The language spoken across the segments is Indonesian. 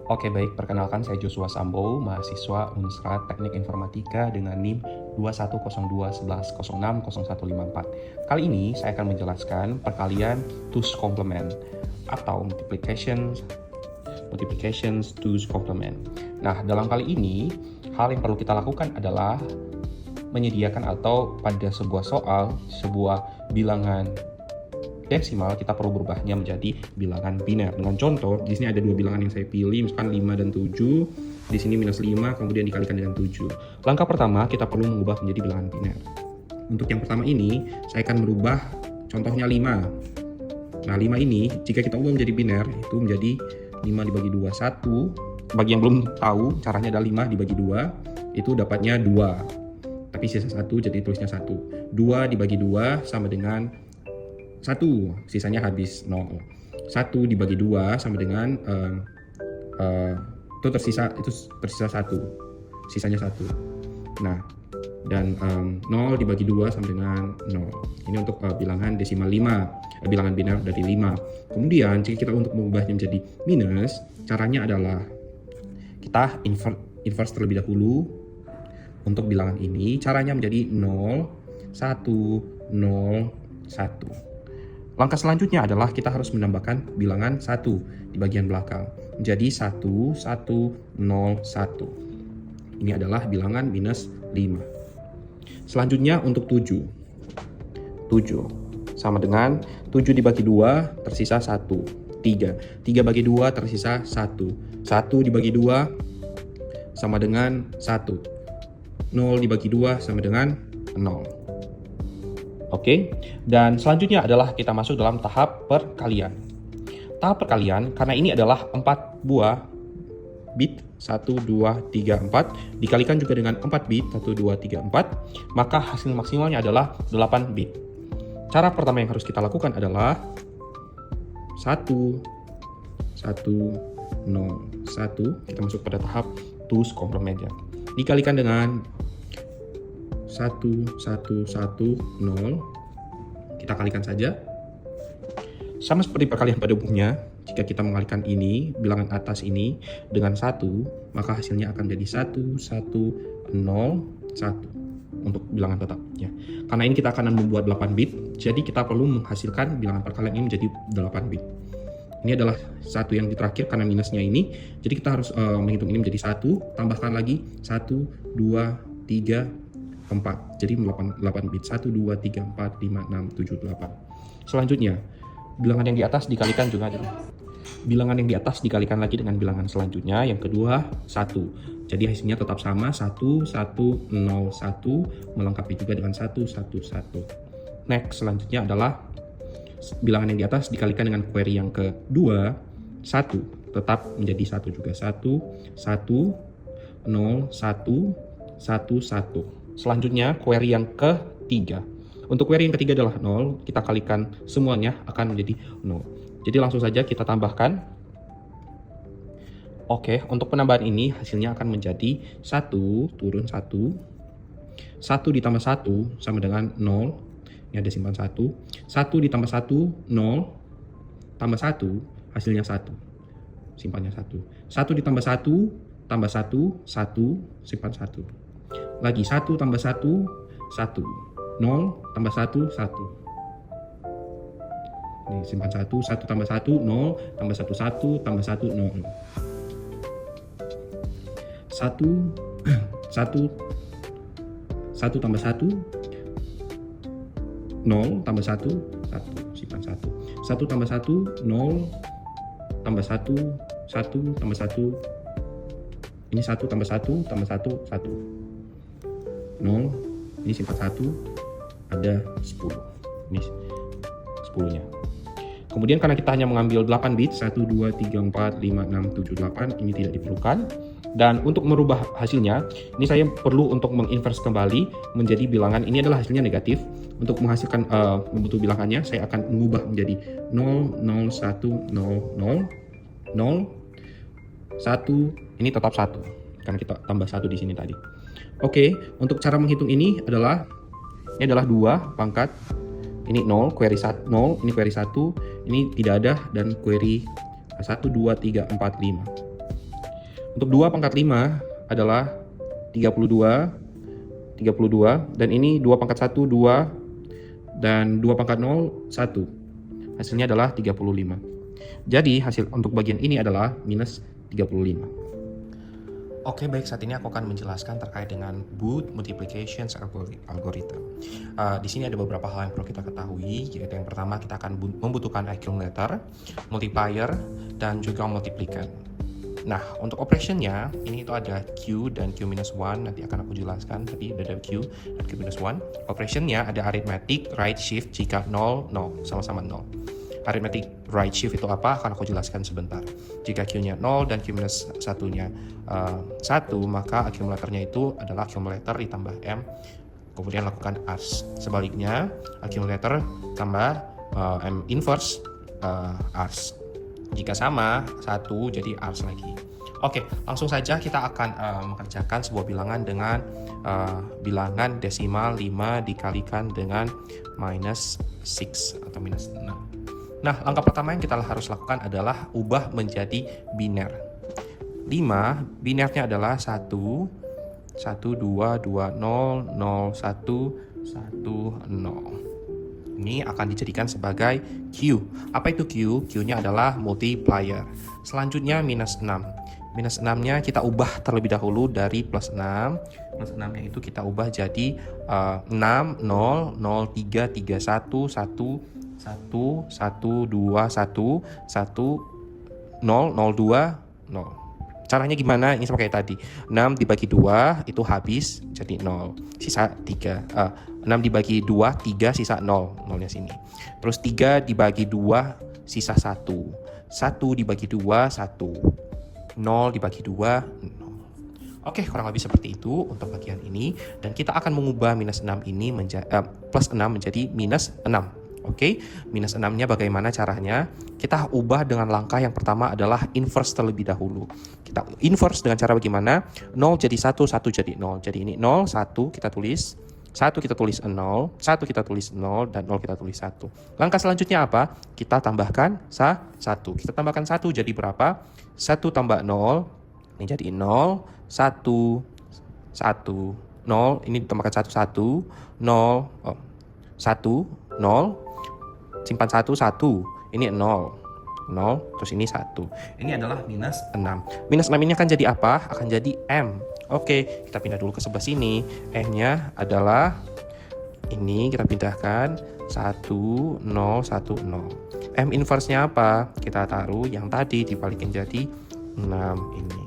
Oke baik, perkenalkan saya Joshua Sambo, mahasiswa Unsra Teknik Informatika dengan NIM 210211060154. Kali ini saya akan menjelaskan perkalian two's complement atau multiplications two's complement. Nah, dalam kali ini hal yang perlu kita lakukan adalah menyediakan atau pada sebuah soal, sebuah bilangan desimal kita perlu berubahnya menjadi bilangan biner. Dengan contoh, di sini ada dua bilangan yang saya pilih, misalkan 5 dan 7. Di sini minus 5 kemudian dikalikan dengan 7. Langkah pertama kita perlu mengubah menjadi bilangan biner. Untuk yang pertama ini, saya akan merubah contohnya 5. Nah, 5 ini jika kita ubah menjadi biner itu menjadi 5 dibagi 2 1. Bagi yang belum tahu, caranya adalah 5 dibagi 2 itu dapatnya 2. Tapi sisa 1 jadi tulisnya 1. 2 dibagi 2 sama dengan 1, sisanya habis 0. 1 dibagi 2 sama dengan itu tersisa 1, sisanya 1. Nah, dan 0 dibagi 2 sama dengan 0. Ini untuk bilangan desimal 5, bilangan biner dari 5. Kemudian jika kita untuk mengubahnya menjadi minus, caranya adalah kita inverse terlebih dahulu untuk bilangan ini. Caranya menjadi 0 1 0 1. Langkah selanjutnya adalah kita harus menambahkan bilangan 1 di bagian belakang. Menjadi 1 1 0 1. Ini adalah bilangan minus 5. Selanjutnya untuk 7. 7 sama dengan 7 dibagi 2 tersisa 1. 3. 3 bagi 2 tersisa 1. 1 dibagi 2 sama dengan 1. 0 dibagi 2 sama dengan 0. Oke, dan selanjutnya adalah kita masuk dalam tahap perkalian. Tahap perkalian, karena ini adalah 4 buah bit, 1, 2, 3, 4, dikalikan juga dengan 4 bit, 1, 2, 3, 4, maka hasil maksimalnya adalah 8 bit. Cara pertama yang harus kita lakukan adalah 1, 1, 0, 1, kita masuk pada tahap two's complement ya. Dikalikan dengan 1 1 1 0, kita kalikan saja. Sama seperti perkalian pada umumnya, jika kita mengalihkan ini, bilangan atas ini dengan 1, maka hasilnya akan jadi 1 1 0 1 untuk bilangan tetap ya. Karena ini kita akan membuat 8 bit, jadi kita perlu menghasilkan bilangan perkalian ini menjadi 8 bit. Ini adalah satu yang di terakhir karena minusnya ini, jadi kita harus menghitung ini menjadi 1, tambahkan lagi 1 2 3 4, jadi 8 bit. 1 2 3 4 5 6 7 8. Selanjutnya bilangan yang di atas dikalikan juga dengan bilangan yang di atas dikalikan lagi dengan bilangan selanjutnya, yang kedua 1. Jadi hasilnya tetap sama, 1 1 0 1, melengkapi juga dengan 1 1 1. Next, selanjutnya adalah bilangan yang di atas dikalikan dengan query yang kedua, 1 tetap menjadi 1 juga. 1 1 0 1 1 1. Selanjutnya query yang ketiga. Untuk query yang ketiga adalah 0, kita kalikan semuanya akan menjadi 0. Jadi langsung saja kita tambahkan. Oke, untuk penambahan ini hasilnya akan menjadi 1 turun 1. 1 ditambah 1 sama dengan 0. Ini ada simpan 1. 1 ditambah 1 0 tambah 1 hasilnya 1. Simpannya 1. 1 ditambah 1 tambah 1 1 simpan 1. Lagi 1 tambah 1 1, 0 tambah 1 1. Ini simpan 1 tambah 1 0 tambah 1 1 tambah 1 0. 1 tambah 1 0 tambah 1 1, simpan 1. 1 tambah 1 0 tambah 1 1 tambah 1. Ini 1 tambah 1 tambah 1 1. 0, ini simpan 1, ada 10. Ini 10-nya. Kemudian karena kita hanya mengambil 8 bit, 1, 2, 3, 4, 5, 6, 7, 8, ini tidak diperlukan. Dan untuk merubah hasilnya, ini saya perlu untuk menginverse kembali menjadi bilangan, ini adalah hasilnya negatif. Untuk menghasilkan membentuk bilangannya, saya akan mengubah menjadi 0, 0, 1, 0, 0, 0, 1, ini tetap 1. Karena kita tambah 1 di sini tadi. Oke, untuk cara menghitung ini adalah 2 pangkat ini 0, query 1, 0, ini query 1, ini tidak ada, dan query 1, 2, 3, 4, 5. Untuk 2 pangkat 5 adalah 32, 32, dan ini 2 pangkat 1, 2, dan 2 pangkat 0, 1. Hasilnya adalah 35. Jadi hasil untuk bagian ini adalah minus 35. Oke, baik, saat ini aku akan menjelaskan terkait dengan Booth multiplication algorithm. Di sini ada beberapa hal yang perlu kita ketahui, yaitu yang pertama kita akan membutuhkan accumulator, multiplier, dan juga multiplicand. Nah, untuk operationnya, ini itu ada Q dan Q-1, nanti akan aku jelaskan, tadi ada Q dan Q-1. Operationnya ada arithmetic right shift jika 0, 0, sama-sama 0. Arithmetic right shift itu apa? Akan aku jelaskan sebentar. Jika Q-nya 0 dan Q-1-nya 1, maka akumulatornya itu adalah accumulator ditambah M, kemudian lakukan ars. Sebaliknya, accumulator tambah M inverse ars. Jika sama, 1 jadi ars lagi. Oke, langsung saja kita akan mengerjakan sebuah bilangan dengan bilangan desimal 5 dikalikan dengan minus 6 atau minus 6. Nah, langkah pertama yang kita harus lakukan adalah ubah menjadi biner. 5, binernya adalah 1, 1, 2, 2, 0, 0, 1, 1, 0. Ini akan dijadikan sebagai Q. Apa itu Q? Q-nya adalah multiplier. Selanjutnya minus 6. Minus 6-nya kita ubah terlebih dahulu dari plus 6. Plus 6-nya itu kita ubah jadi 6, 0, 0, 3, 3, 1, 1, 1, 1, 2, 1, 1, 0, 0, 2, 0. Caranya gimana? Ini sama kayak tadi. 6 dibagi 2 itu habis jadi 0. Sisa 3. 6 dibagi 2, 3 sisa 0. 0-nya sini. Terus 3 dibagi 2 sisa 1. 1 dibagi 2, 1. 0 dibagi 2, 0. Oke, kurang lebih seperti itu untuk bagian ini. Dan kita akan mengubah minus 6 ini plus 6 menjadi minus 6. Oke, minus 6-nya bagaimana caranya? Kita ubah dengan langkah yang pertama adalah inverse terlebih dahulu. Kita inverse dengan cara bagaimana? 0 jadi 1, 1 jadi 0. Jadi ini 0, 1 kita tulis, 1 kita tulis 0, 1 kita tulis 0, dan 0 kita tulis 1. Langkah selanjutnya apa? Kita tambahkan 1. Kita tambahkan 1 jadi berapa? 1 tambah 0, ini jadi 0, 1, 1, 0, ini ditambahkan 1, 1, 0, 1, 0, simpan 1, 1, ini 0, 0, terus ini 1. Ini adalah minus 6. Minus 6 ini akan jadi apa? Akan jadi M. Oke, kita pindah dulu ke sebelah sini. M-nya adalah ini, kita pindahkan 1, 0, 1, 0. M inverse-nya apa? Kita taruh yang tadi dibalikin jadi 6 ini.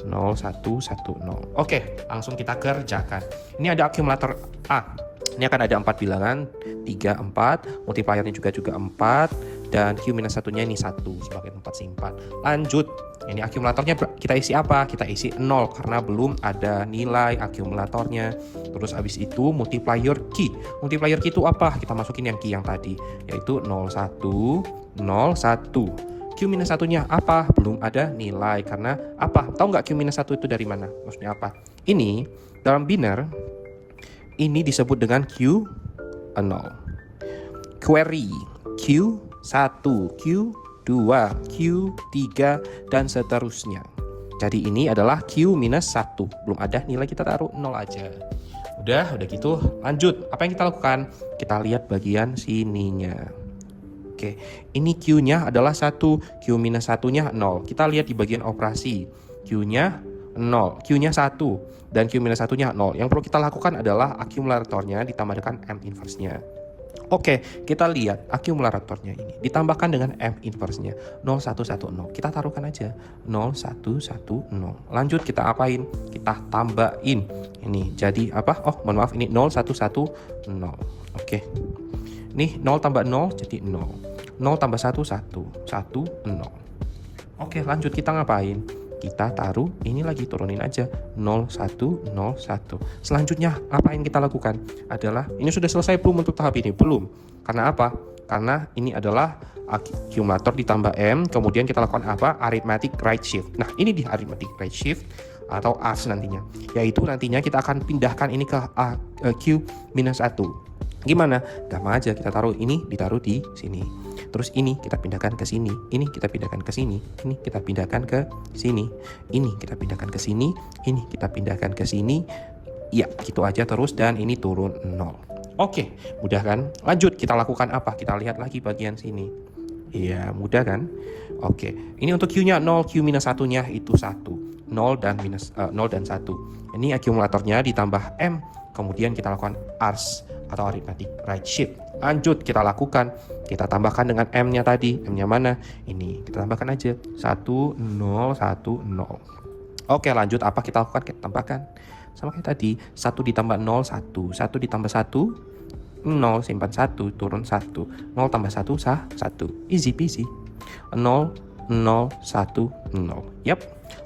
0, 1, 1, 0. Oke, langsung kita kerjakan. Ini ada akumulator A. Ini akan ada 4 bilangan, 3, 4, multipliernya juga 4, dan Q-1-nya ini 1 sebagai tempat simpan. Lanjut, ini akumulatornya kita isi apa? Kita isi 0 karena belum ada nilai akumulatornya. Terus habis itu multiplier Q. Multiplier Q itu apa? Kita masukin yang Q yang tadi, yaitu 0, 1, 0, 1. Q-1-nya apa? Belum ada nilai karena apa? Tahu nggak Q-1 itu dari mana? Maksudnya apa? Ini dalam biner ini disebut dengan Q0. Query Q1, Q2, Q3, dan seterusnya. Jadi ini adalah Q-1. Belum ada nilai, kita taruh 0 aja. Udah gitu. Lanjut. Apa yang kita lakukan? Kita lihat bagian sininya. Oke, ini Q-nya adalah 1, Q-1-nya 0. Kita lihat di bagian operasi. Q-nya 0, Q-nya 1, dan Q-1-nya 0. Yang perlu kita lakukan adalah akumulatornya ditambah dengan M inverse-nya. Oke, kita lihat akumulatornya ini ditambahkan dengan M inverse-nya 0, 1, 1, 0. Kita taruhkan aja 0, 1, 1, 0. Lanjut kita apain? Kita tambahin. Ini jadi apa? Oh, mohon maaf, ini 0, 1, 1, 0. Oke. Nih 0 tambah 0 jadi 0. 0 tambah 1, 1, 1, 0. Oke, lanjut kita ngapain? Kita taruh ini lagi, turunin aja 0, 1, 0, 1. Selanjutnya apa yang kita lakukan adalah, ini sudah selesai belum untuk tahap ini? Belum. Karena apa? Karena ini adalah akumulator ditambah M, kemudian kita lakukan apa? Arithmetic right shift. Nah, ini di arithmetic right shift atau ARS nantinya, yaitu nantinya kita akan pindahkan ini ke Q-1. Gimana? Gampang aja, kita taruh ini, ditaruh di sini. Terus ini kita pindahkan ke sini, ini kita pindahkan ke sini, ini kita pindahkan ke sini, ini kita pindahkan ke sini, ini kita pindahkan ke sini. Ya, gitu aja terus dan ini turun 0. Oke, mudah kan? Lanjut, kita lakukan apa? Kita lihat lagi bagian sini. Iya, mudah kan? Oke, ini untuk Q-nya 0, Q minus 1-nya itu 1. 0 dan 1. Ini akumulatornya ditambah M, kemudian kita lakukan ARS atau arithmetic right shift. Lanjut, kita lakukan. Kita tambahkan dengan M-nya tadi. M-nya mana? Ini, kita tambahkan aja. 1, 0, 1, 0. Oke, lanjut, apa kita lakukan? Kita tambahkan. Sama kayak tadi, 1 ditambah 0, 1. 1 ditambah 1, 0, simpan 1, turun 1. 0 tambah 1, 1. Easy peasy. 0, 0, 1, 0. Yap.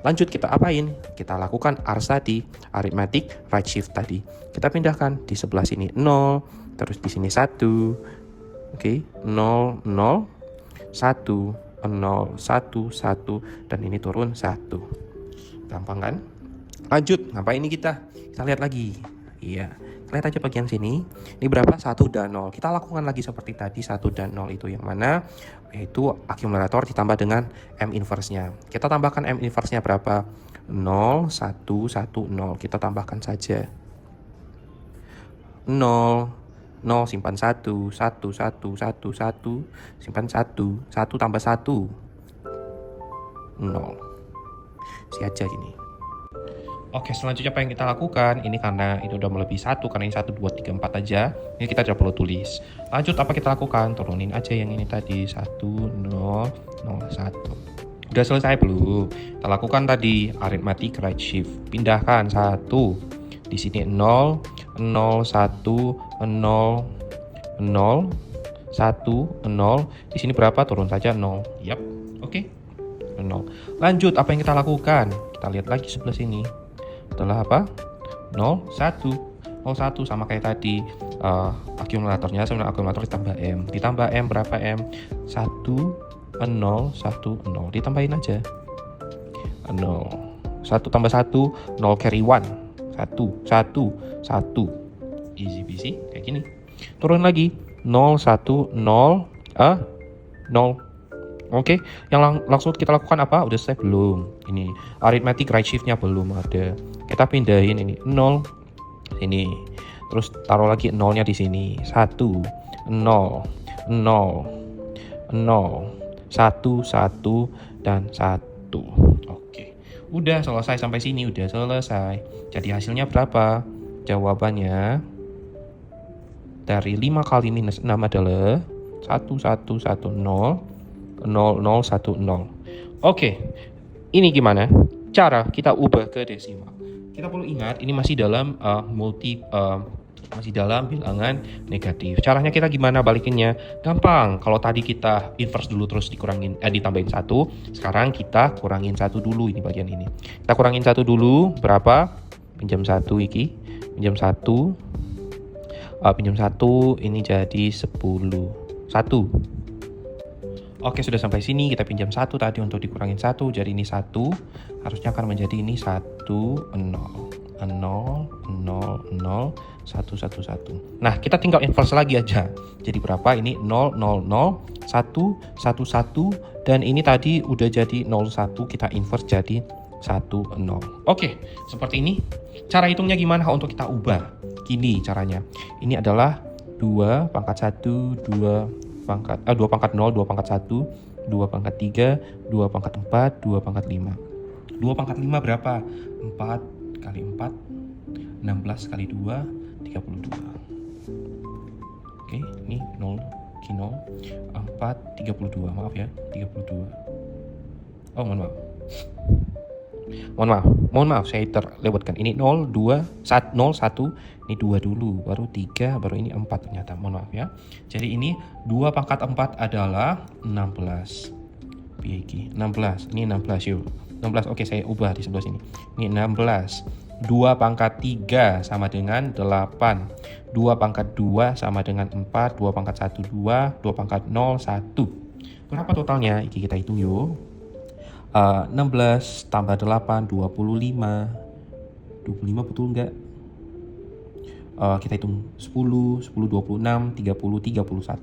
Lanjut kita apain? Kita lakukan ARS tadi, arithmetic right shift tadi. Kita pindahkan di sebelah sini 0, terus di sini 1. Oke, 0, 0, 1, 0, 1, 1, dan ini turun 1. Gampang kan? Lanjut, ngapain ini kita? Kita lihat lagi. Iya, lihat aja bagian sini. Ini berapa? 1 dan 0. Kita lakukan lagi seperti tadi, 1 dan 0 itu yang mana? Yaitu akumulator ditambah dengan M inverse-nya. Kita tambahkan M inverse-nya berapa? 0, 1, 1, 0. Kita tambahkan saja. 0, 0 simpan 1, 1, 1, 1, 1, simpan 1, 1 tambah 1, 0. Si aja gini. Oke, selanjutnya apa yang kita lakukan? Ini karena itu udah melebihi 1, karena ini 1, 2, 3, 4 aja. Ini kita tidak perlu tulis. Lanjut, apa kita lakukan? Turunin aja yang ini tadi. 1, 0, 0, 1. Udah selesai belum? Kita lakukan tadi arithmetic right shift. Pindahkan 1. Di sini 0, 0, 1, 0, 0, 1, 0. Di sini berapa? Turun saja 0. Yap, oke. 0. Lanjut, apa yang kita lakukan? Kita lihat lagi sebelah sini. Adalah apa? 0, 1. 0, 1 sama kayak tadi. Akumulatornya sebenarnya akumulator ditambah M. Ditambah M berapa M? 1, 0, 1, 0. Ditambahin aja. 0. 1 tambah 1, 0 carry 1. 1, 1, 1. Easy peasy, kayak gini. Turun lagi. 0, 1, 0, 0. Oke, yang langsung kita lakukan apa? Udah selesai belum? Ini arithmetic right shift-nya belum ada. Kita pindahin ini 0 sini. Terus taruh lagi 0-nya di sini. 1 0 0 0 1 1 dan 1. Oke. Udah selesai sampai sini, udah selesai. Jadi hasilnya berapa? Jawabannya dari 5 kali minus 6 adalah 1110 0010. Oke, ini gimana? Cara kita ubah ke desimal. Kita perlu ingat ini masih dalam masih dalam bilangan negatif. Caranya kita gimana balikinnya? Gampang. Kalau tadi kita inverse dulu terus ditambahin 1, sekarang kita kurangin 1 dulu ini bagian ini. Kita kurangin 1 dulu, berapa? Pinjam 1 iki. Pinjam 1 ini jadi 10. 1. Oke, sudah sampai sini. Kita pinjam 1 tadi untuk dikurangin 1. Jadi ini 1. Harusnya akan menjadi ini 1, 0. 0, 0, 0, 1, 1, 1. Nah, kita tinggal inverse lagi aja. Jadi berapa? Ini 0, 0, 0, 1, 1, 1. Dan ini tadi udah jadi 0, 1. Kita inverse jadi 1, 0. Oke, seperti ini. Cara hitungnya gimana untuk kita ubah? Gini caranya. Ini adalah 2 pangkat 1, 2 pangkat 0, 2 pangkat 1, 2 pangkat 3, 2 pangkat 4, 2 pangkat 5. 2 pangkat 5 berapa? 4 kali 4, 16 kali 2, 32. Oke, ini 0, 4, 32, maaf ya, 32. Oh, mohon maaf, saya terlewatkan. Ini 0, 2, 1, 0, 1. Ini 2 dulu, baru 3, baru ini 4 ternyata. Mohon maaf ya. Jadi ini 2 pangkat 4 adalah 16. PG 16. Ini 16 yuk. 16. Oke, saya ubah di sebelah sini. Ini 16. 2 pangkat 3 sama dengan 8. 2 pangkat 2 sama dengan 4. 2 pangkat 1, 2. 2 pangkat 0, 1. Berapa totalnya? Ini kita hitung yuk. 16 tambah 8, 25. 25 betul enggak? Kita hitung 10, 10, 26, 30, 31.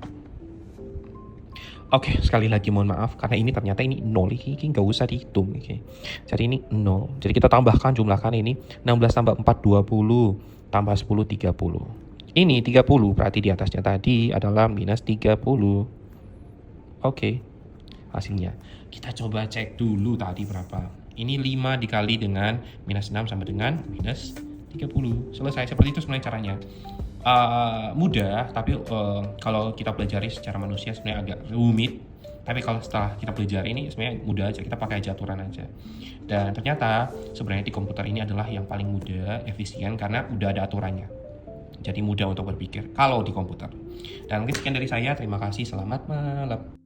Oke, sekali lagi mohon maaf karena ini ternyata ini 0, ini nggak usah dihitung. Oke. Jadi ini 0. Jadi kita tambahkan jumlahkan ini 16 tambah 4 20 tambah 10 30. Ini 30 berarti di atasnya tadi adalah minus 30. Oke. Hasilnya. Kita coba cek dulu tadi berapa. Ini 5 dikali dengan minus 6 sama dengan minus 30. Selesai. Seperti itu sebenarnya caranya. Mudah, tapi kalau kita pelajari secara manusia sebenarnya agak rumit. Tapi kalau setelah kita pelajari ini sebenarnya mudah aja, kita pakai aja aturan aja. Dan ternyata sebenarnya di komputer ini adalah yang paling mudah, efisien karena udah ada aturannya. Jadi mudah untuk berpikir kalau di komputer. Dan mungkin sekian dari saya, terima kasih, selamat malam.